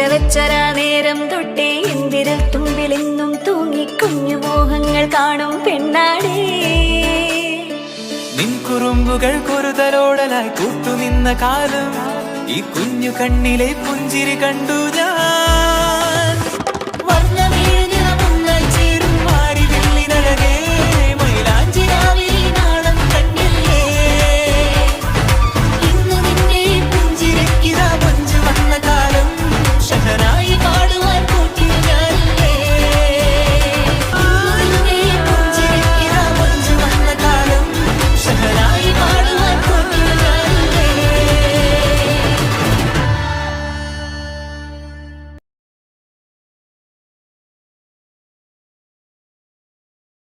വെച്ചരാ നേരം തൊട്ടേ എന്തിരൽ തുമ്പിലെന്നും തൂങ്ങി കുഞ്ഞു മോഹങ്ങൾ കാണും പെണ്ണാടേ. നിൻ കുറുമ്പുകൾ കുറുതലോടലായി കൂട്ടുനിന്ന കാലം ഈ കുഞ്ഞു കണ്ണിലെ പുഞ്ചിരി കണ്ടു ഞാൻ.